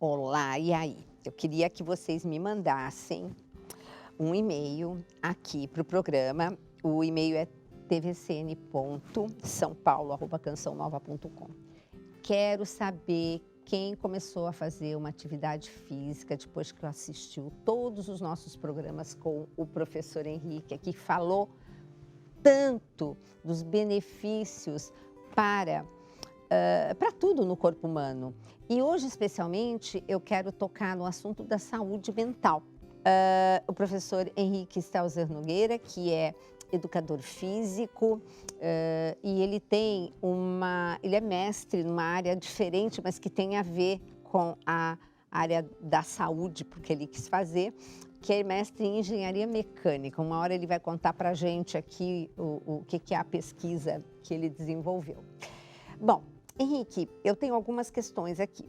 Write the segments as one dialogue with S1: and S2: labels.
S1: Olá, e aí? Eu queria que vocês me mandassem um e-mail aqui para o programa. O e-mail é tvcn.saopaulo@cançãonova.com. Quero saber quem começou a fazer uma atividade física depois que assistiu todos os nossos programas com o professor Henrique, que falou tanto dos benefícios para para tudo no corpo humano. E hoje, especialmente, eu quero tocar no assunto da saúde mental. O professor Henrique Stelzer Nogueira, que é educador físico, e ele é mestre numa área diferente, mas que tem a ver com a área da saúde, porque ele quis fazer, que é mestre em engenharia mecânica. Uma hora ele vai contar para a gente aqui o que é a pesquisa que ele desenvolveu. Bom, Henrique, eu tenho algumas questões aqui.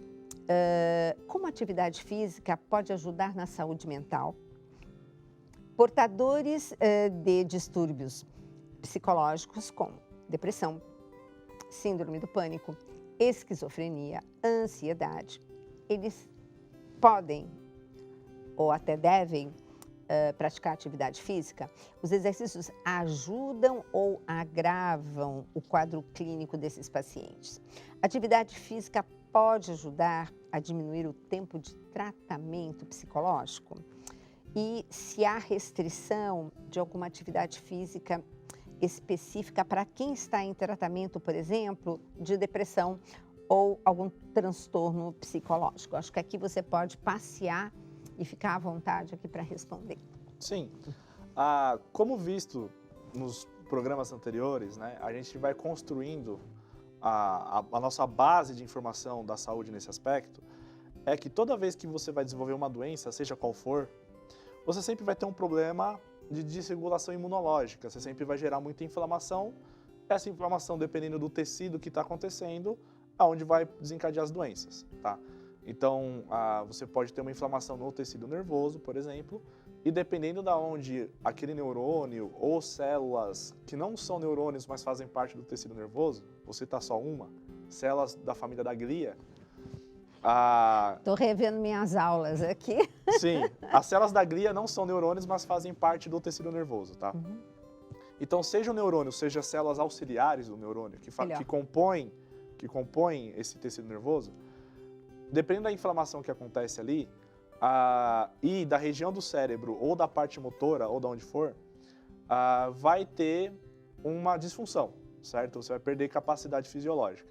S1: Como a atividade física pode ajudar na saúde mental? Portadores de distúrbios psicológicos como depressão, síndrome do pânico, esquizofrenia, ansiedade, eles podem ou até devem praticar atividade física? Os exercícios ajudam ou agravam o quadro clínico desses pacientes? Atividade física pode ajudar a diminuir o tempo de tratamento psicológico? E se há restrição de alguma atividade física específica para quem está em tratamento, por exemplo, de depressão ou algum transtorno psicológico? Acho que aqui você pode passear e ficar à vontade aqui para responder.
S2: Sim. Como visto nos programas anteriores, né, a gente vai construindo a nossa base de informação da saúde nesse aspecto, é que toda vez que você vai desenvolver uma doença, seja qual for, você sempre vai ter um problema de desregulação imunológica, você sempre vai gerar muita inflamação, essa inflamação, dependendo do tecido que está acontecendo, aonde vai desencadear as doenças, tá? Então, você pode ter uma inflamação no tecido nervoso, por exemplo, e dependendo de onde aquele neurônio ou células que não são neurônios, mas fazem parte do tecido nervoso, vou citar só uma, células da família da glia.
S1: Estou revendo minhas aulas aqui.
S2: Sim, as células da glia não são neurônios, mas fazem parte do tecido nervoso, tá?
S1: Uhum.
S2: Então, seja o neurônio, seja células auxiliares do neurônio, que compõem esse tecido nervoso, dependendo da inflamação que acontece ali, e da região do cérebro, ou da parte motora, ou de onde for, vai ter uma disfunção, certo? Você vai perder capacidade fisiológica.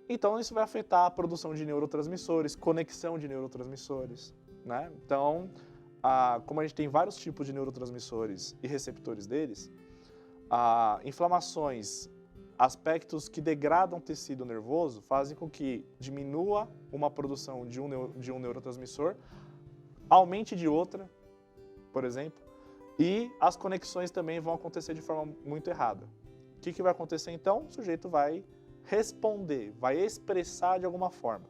S2: Então, isso vai afetar a produção de neurotransmissores, conexão de neurotransmissores, né? Então, como a gente tem vários tipos de neurotransmissores e receptores deles, inflamações, aspectos que degradam o tecido nervoso fazem com que diminua uma produção de um neurotransmissor, aumente de outra, por exemplo, e as conexões também vão acontecer de forma muito errada. O que vai acontecer então? O sujeito vai responder, vai expressar de alguma forma.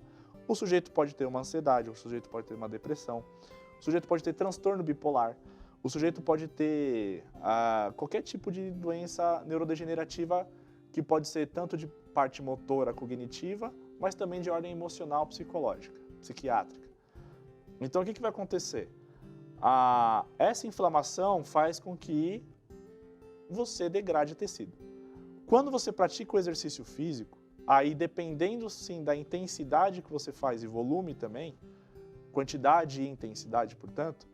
S2: O sujeito pode ter uma ansiedade, o sujeito pode ter uma depressão, o sujeito pode ter transtorno bipolar, o sujeito pode ter qualquer tipo de doença neurodegenerativa que pode ser tanto de parte motora, cognitiva, mas também de ordem emocional, psicológica, psiquiátrica. Então, o que vai acontecer? Essa inflamação faz com que você degrade tecido. Quando você pratica o exercício físico, aí dependendo sim da intensidade que você faz e volume também, quantidade e intensidade, portanto,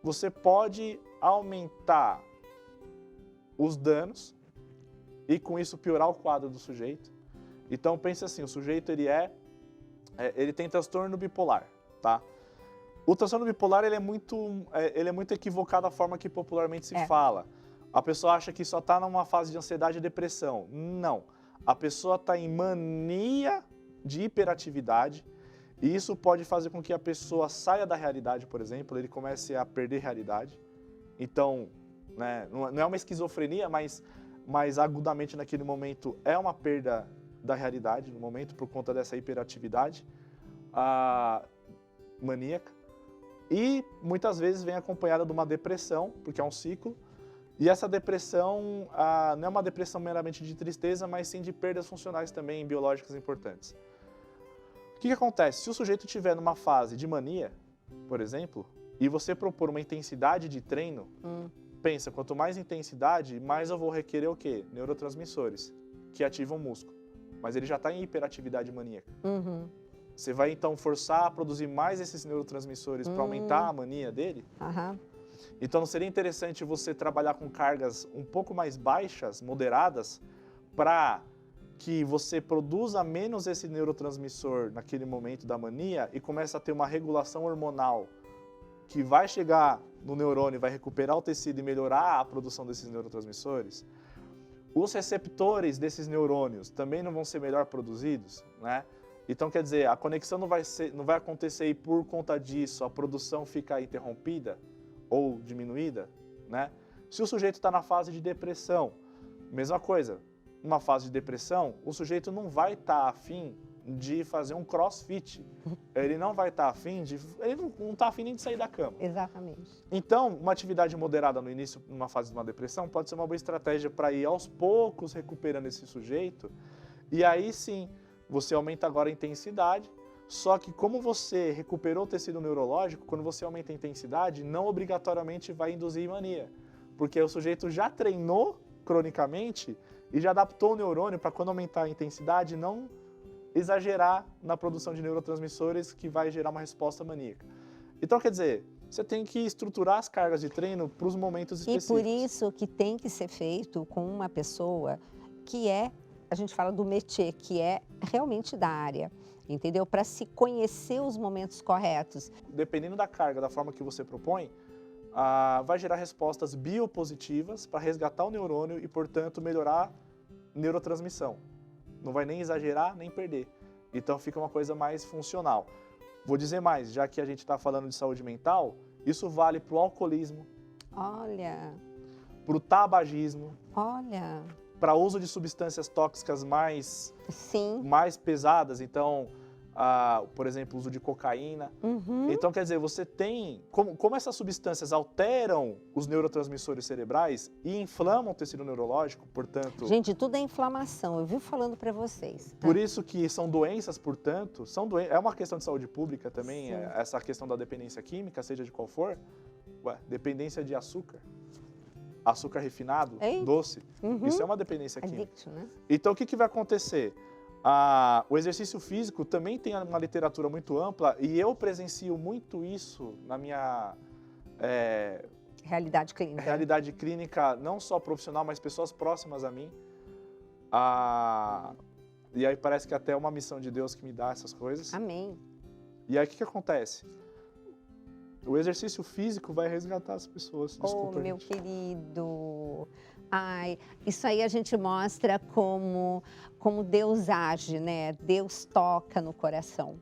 S2: você pode aumentar os danos e com isso piorar o quadro do sujeito. Então pense assim, o sujeito ele tem transtorno bipolar, tá? O transtorno bipolar ele é muito equivocado a forma que popularmente se fala. A pessoa acha que só está numa fase de ansiedade e depressão. Não. A pessoa está em mania de hiperatividade e isso pode fazer com que a pessoa saia da realidade, por exemplo, ele comece a perder realidade. Então, né, não é uma esquizofrenia, mas agudamente naquele momento é uma perda da realidade no momento por conta dessa hiperatividade maníaca. E muitas vezes vem acompanhada de uma depressão, porque é um ciclo. E essa depressão não é uma depressão meramente de tristeza, mas sim de perdas funcionais também biológicas importantes. O que acontece? Se o sujeito estiver numa fase de mania, por exemplo, e você propor uma intensidade de treino, pensa, quanto mais intensidade, mais eu vou requerer o quê? Neurotransmissores, que ativam o músculo. Mas ele já está em hiperatividade maníaca. Você vai, então, forçar a produzir mais esses neurotransmissores para aumentar a mania dele? Então, não seria interessante você trabalhar com cargas um pouco mais baixas, moderadas, para que você produza menos esse neurotransmissor naquele momento da mania e comece a ter uma regulação hormonal que vai chegar no neurônio, vai recuperar o tecido e melhorar a produção desses neurotransmissores? Os receptores desses neurônios também não vão ser melhor produzidos, né? Então, quer dizer, a conexão não vai acontecer e por conta disso a produção fica interrompida ou diminuída, né? Se o sujeito está na fase de depressão, mesma coisa. Numa fase de depressão, o sujeito não vai estar afim de fazer um crossfit. Ele não vai estar afim de... Ele não está afim nem de sair da cama.
S1: Exatamente.
S2: Então, uma atividade moderada no início, numa fase de uma depressão, pode ser uma boa estratégia para ir aos poucos recuperando esse sujeito. E aí sim, você aumenta agora a intensidade, só que como você recuperou o tecido neurológico, quando você aumenta a intensidade, não obrigatoriamente vai induzir mania. Porque o sujeito já treinou cronicamente e já adaptou o neurônio para quando aumentar a intensidade não exagerar na produção de neurotransmissores que vai gerar uma resposta maníaca. Então, quer dizer, você tem que estruturar as cargas de treino para os momentos específicos.
S1: E por isso que tem que ser feito com uma pessoa que a gente fala do métier, que é realmente da área, entendeu? Para se conhecer os momentos corretos.
S2: Dependendo da carga, da forma que você propõe, vai gerar respostas biopositivas para resgatar o neurônio e, portanto, melhorar a neurotransmissão. Não vai nem exagerar, nem perder. Então, fica uma coisa mais funcional. Vou dizer mais, já que a gente está falando de saúde mental, isso vale para o alcoolismo.
S1: Olha.
S2: Para o tabagismo.
S1: Olha.
S2: Para o uso de substâncias tóxicas mais pesadas. Então, por exemplo, o uso de cocaína. Então, quer dizer, você tem... Como essas substâncias alteram os neurotransmissores cerebrais e inflamam o tecido neurológico, portanto...
S1: Gente, tudo é inflamação, eu vivo falando para vocês.
S2: Por isso que são doenças, portanto, é uma questão de saúde pública também, essa questão da dependência química, seja de qual for. Dependência de açúcar. Açúcar refinado, doce. Isso é uma dependência química.
S1: Addiction, né?
S2: Então, o que vai acontecer? O exercício físico também tem uma literatura muito ampla e eu presencio muito isso na minha
S1: realidade clínica.
S2: Realidade clínica, não só profissional, mas pessoas próximas a mim. E aí parece que até é uma missão de Deus que me dá essas coisas.
S1: Amém.
S2: E aí o que acontece? O exercício físico vai resgatar as pessoas. Desculpa,
S1: meu
S2: gente.
S1: querido. Ai, isso aí a gente mostra como Deus age, né? Deus toca no coração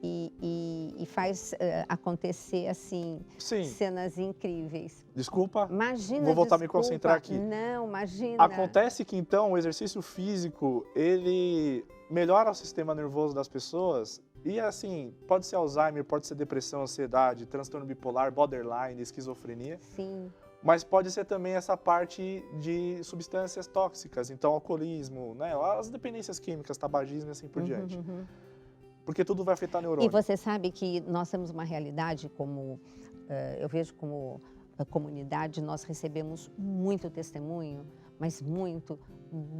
S1: e faz acontecer, assim, cenas incríveis.
S2: Desculpa,
S1: imagina,
S2: vou voltar a me concentrar aqui.
S1: Não, imagina.
S2: Acontece que, então, o exercício físico, ele melhora o sistema nervoso das pessoas e, assim, pode ser Alzheimer, pode ser depressão, ansiedade, transtorno bipolar, borderline, esquizofrenia.
S1: Sim.
S2: Mas pode ser também essa parte de substâncias tóxicas, então alcoolismo, né? As dependências químicas, tabagismo e assim por diante. Porque tudo vai afetar o neurônio.
S1: E você sabe que nós temos uma realidade como, eu vejo como comunidade, nós recebemos muito testemunho, mas muito,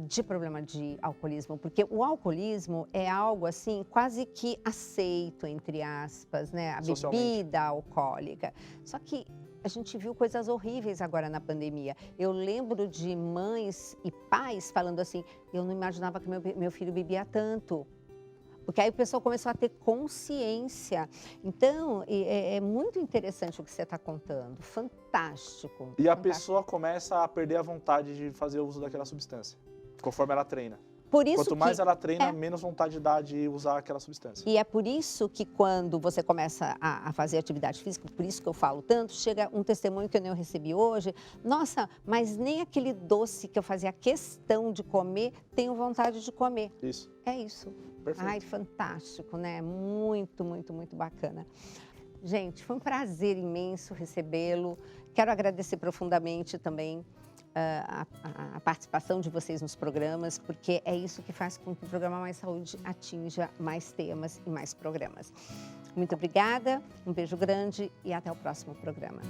S1: de problema de alcoolismo, porque o alcoolismo é algo assim quase que aceito, entre aspas, né? A bebida alcoólica. Só que a gente viu coisas horríveis agora na pandemia. Eu lembro de mães e pais falando assim, eu não imaginava que meu filho bebia tanto. Porque aí o pessoal começou a ter consciência. Então, é muito interessante o que você está contando. Fantástico.
S2: E a pessoa começa a perder a vontade de fazer uso daquela substância, conforme ela treina.
S1: Por isso
S2: Quanto mais ela treina, menos vontade dá de usar aquela substância.
S1: E é por isso que quando você começa a fazer atividade física, por isso que eu falo tanto, chega um testemunho que eu recebi hoje, nossa, mas nem aquele doce que eu fazia questão de comer, tenho vontade de comer.
S2: Isso.
S1: É isso.
S2: Perfeito.
S1: Ai, fantástico, né? Muito, muito, muito bacana. Gente, foi um prazer imenso recebê-lo. Quero agradecer profundamente também a participação de vocês nos programas, porque é isso que faz com que o programa Mais Saúde atinja mais temas e mais programas. Muito obrigada, um beijo grande e até o próximo programa.